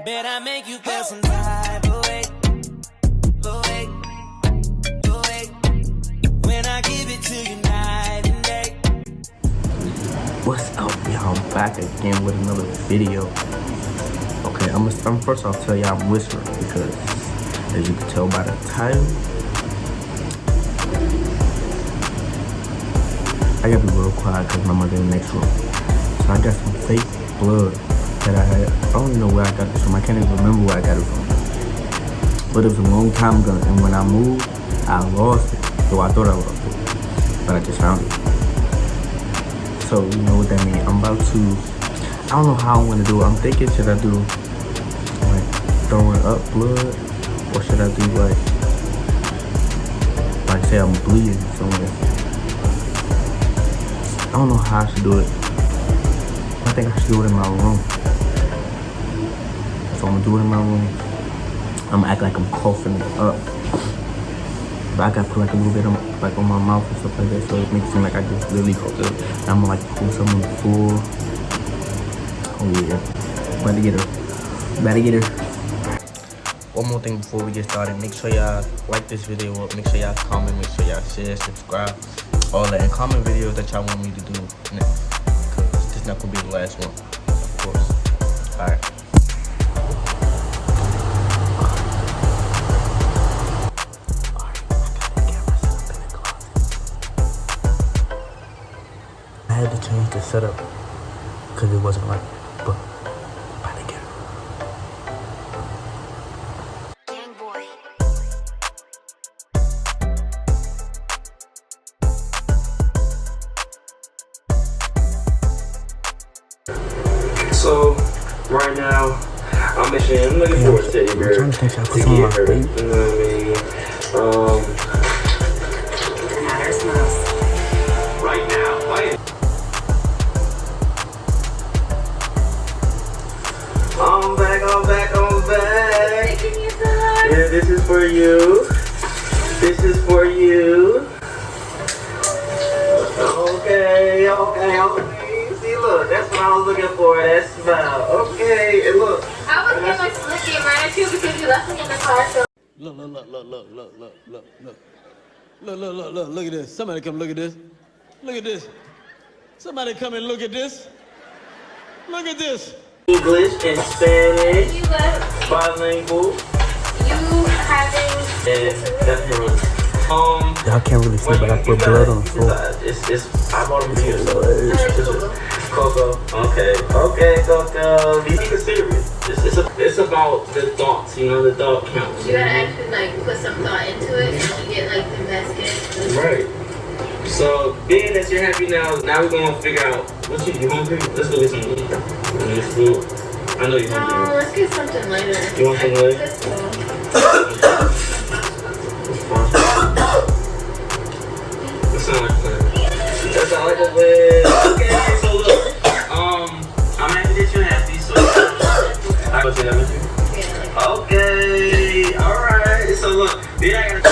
Bet I make you feel some type of way. When I give it to you night and day. What's up, y'all? Back again with another video. Okay, I'm first off tell y'all I'm whispering because, as you can tell by the title, I gotta be real quiet because my mother in the next room. So I got some fake blood that I had. I don't even know where I got this from. I can't even remember where I got it from. But it was a long time ago, and when I moved, I lost it. So I thought I lost it, but I just found it. So you know what that means. I'm about to, I don't know how I'm gonna do it. I'm thinking, should I do like throwing up blood, or should I do like say I'm bleeding somewhere. I don't know how I should do it. I think I should do it in my room. So I'm gonna do it in my room. I'm gonna act like I'm coughing it up. But I gotta put like a little bit on, like on my mouth and stuff like that, so it makes it seem like I just really coughed up. And I'm gonna like pull something full. Oh yeah, about to get her. One more thing before we get started, make sure y'all like this video up, make sure y'all comment, make sure y'all share, subscribe, all that, and comment videos that y'all want me to do next, because this is not gonna be the last one, of course. Alright. I had to change the setup because it wasn't right, but I didn't get it. So right now, I'm looking forward to Teddy Bear to get her. You know what I mean? Right now, I'm back. Yeah, this is for you. Okay. See, look, that's what I was looking for. That smile. Okay, and look. I was looking right at you because you left me in the car. So. Look at this. Somebody come look at this. Look at this. Somebody come and look at this. Look at this. English and Spanish. You left. Bilingual. You having. And definitely. Y'all can't really see, but I put blood on the floor. I bought them for you, so Coco. Okay, Coco. Be considerate. It's about the thoughts, you know, the thought counts. You gotta actually like put some thought into it and get like invested. Right. So being that you're happy now we're gonna figure out what you hungry? Let's go get something to eat. This food. I know you're hungry. No, let's get something later. You want something later? That sound like a plan. Okay, so look, I'm happy that you're happy, so I go say that with you? Yeah. Okay, alright, so look, then I gotta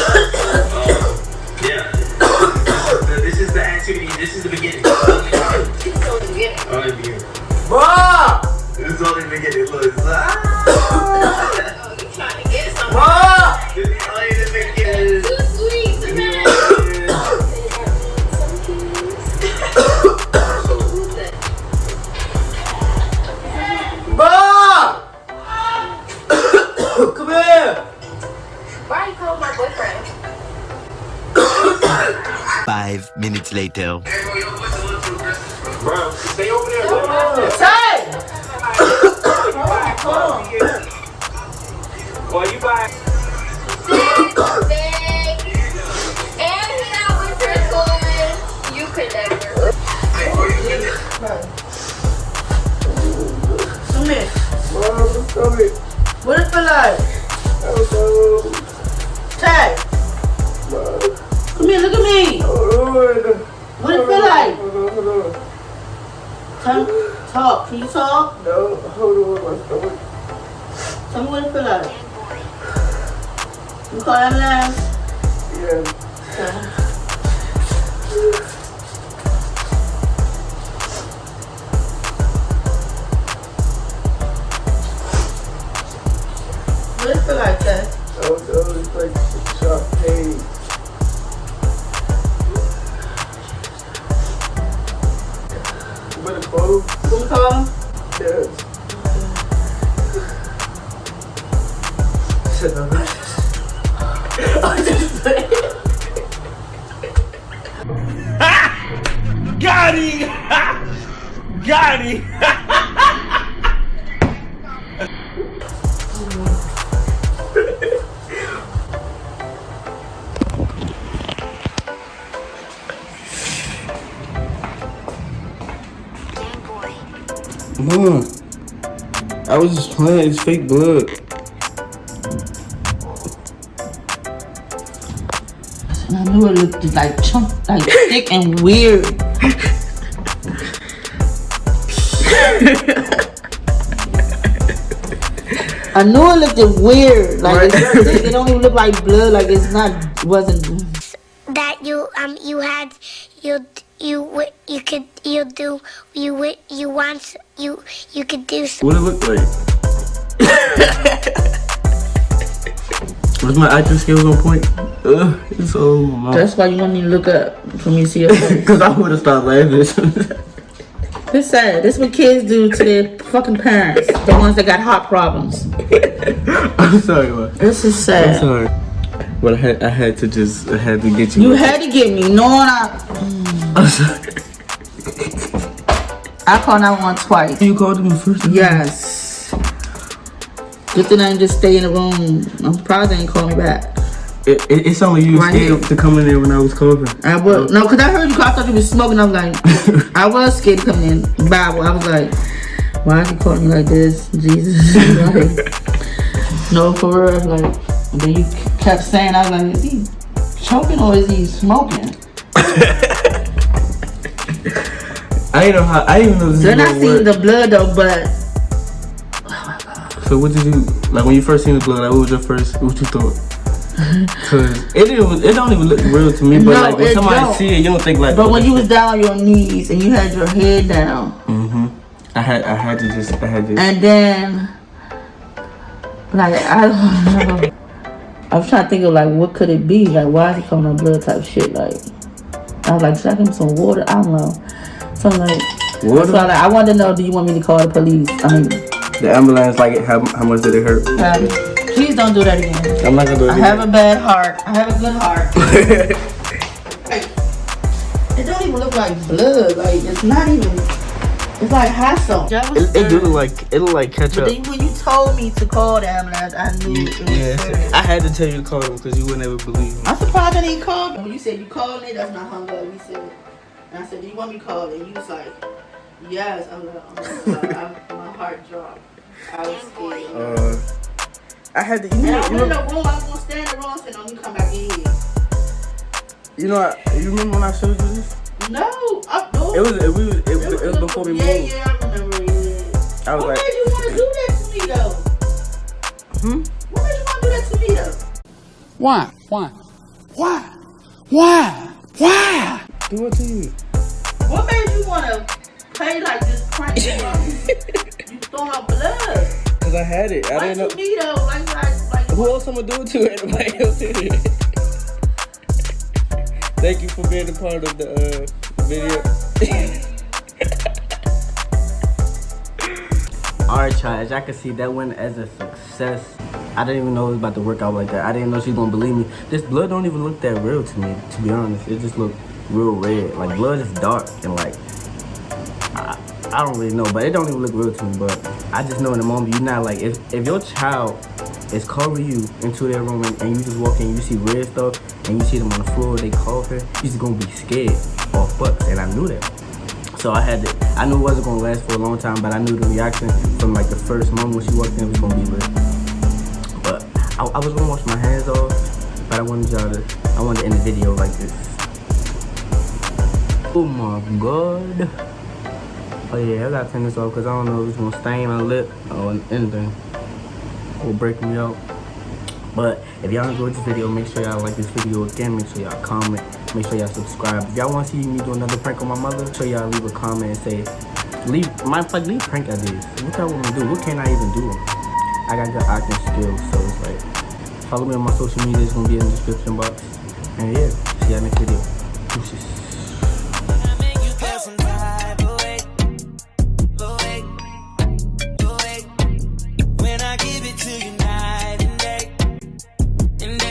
this is the activity, this is the beginning. It's only the beginning. Alright, beginning. Mom! This is only the beginning, look. Oh, you trying to get something. Mom! This is only the beginning. Too sweet tonight. Come here! Why are you calling my boyfriend? 5 minutes later. Bro, stay over there. Hey! Well, you buy. And he out with her toy. You could never. Come here. What it feel like? Tay! Come here, look at me! What it feel like? Talk. Can you talk? No, hold on, my stomach. Tell me what it feel like. You call ambulance? Yeah. What it feel like, Chad? It's like sharp pain. You better call him. Who call him? Yes. Shut up. I'm just saying. Got him! Got him! Mom, I was just playing. It's fake blood. I knew it looked like like thick and weird. I knew it looked weird. Like it's thick. It don't even look like blood. Like it's not. Wasn't. That you could do. What it look like? Was my acting skills on point? It's all my That's why you want me to look up for me to see your face. Because I would have started laughing. It's sad. This is what kids do to their fucking parents. The ones that got heart problems. I'm sorry, man. This is I'm sad. sorry. But I had to get you. You had to get me. Knowing I'm sorry. I called 911 twice. You called him first? Yes. Good thing I didn't just stay in the room. I'm surprised they didn't call me back. It's only you Right scared to come in there when I was coughing. I was no, cause I heard you. I thought you was smoking. I was like, I was scared to come in. Bible. I was like, why is he calling me like this? Jesus. Like, no, for real. Like, and then you kept saying, I was like, is he choking or is he smoking? I didn't know this. Then I seen the blood though, but. So what did you like when you first seen the blood? Like, what was your first? What you thought? Cause it don't even look real to me. But No, like when it somebody don't. see it, you don't think like. But when you was down on your knees and you had your head down, I had to. and then like I don't know. I was trying to think of like what could it be? Like why is he calling my blood type shit? Like I was like, should I give him some water? I don't know. So I'm like, Water? so I wanted to know, do you want me to call the police? I mean, The ambulance, like how much did it hurt? please don't do that again. I'm not gonna do it I again. have a bad heart. I have a good heart. It don't even look like blood. Like it's not even. It's like hot sauce. It do look like ketchup. But then when you told me to call the ambulance, I knew it was serious. I had to tell you to call them because you would never believe me. I'm surprised I didn't call. When you said you called me, that's not hung up. You said, and I said, do you want me to call? And you was like, yes. I'm like, oh my God, my heart dropped. I was scared. I had to. And I went in the room. I was gonna stand in the room and said, no, you come back in here. You know, you remember when I showed you this? No, It was before we moved. Yeah, I remember. Yeah. I was What like, made you want to do that to me though? What made you want to do that to me though? Why? do it to you. What made you want to play like this prank? You throwing out blood. Cause I had it. I Why didn't know. to me though? Like Who else I'm gonna do it to? Anybody else in here? Thank you for being a part of the video. Alright, y'all, as y'all can see, that went as a success. I didn't even know it was about to work out like that. I didn't know she was gonna believe me. This blood don't even look that real to me, to be honest. It just look real red. Like, blood is dark and like, I don't really know, but it don't even look real to me. But I just know in the moment, you're not like, if your child is calling you into their room and you just walk in, you see red stuff, and you see them on the floor, they coughing, you just gonna be scared or fucked, and I knew that. So I knew it wasn't gonna last for a long time, but I knew the reaction from like the first moment when she walked in was gonna be lit. But I was gonna wash my hands off, but I wanted to end the video like this. Oh my God. Oh yeah, I gotta turn this off because I don't know if it's gonna stain my lip or anything. Or break me out. But if y'all enjoyed this video, make sure y'all like this video again. Make sure y'all comment. Make sure y'all subscribe. If y'all want to see me do another prank on my mother, make sure y'all leave a comment and say, leave prank ideas. What y'all want to do? What can I even do? I I got good acting skills, so it's like, follow me on my social media. It's gonna be in the description box. And yeah, see y'all next video. Deuces.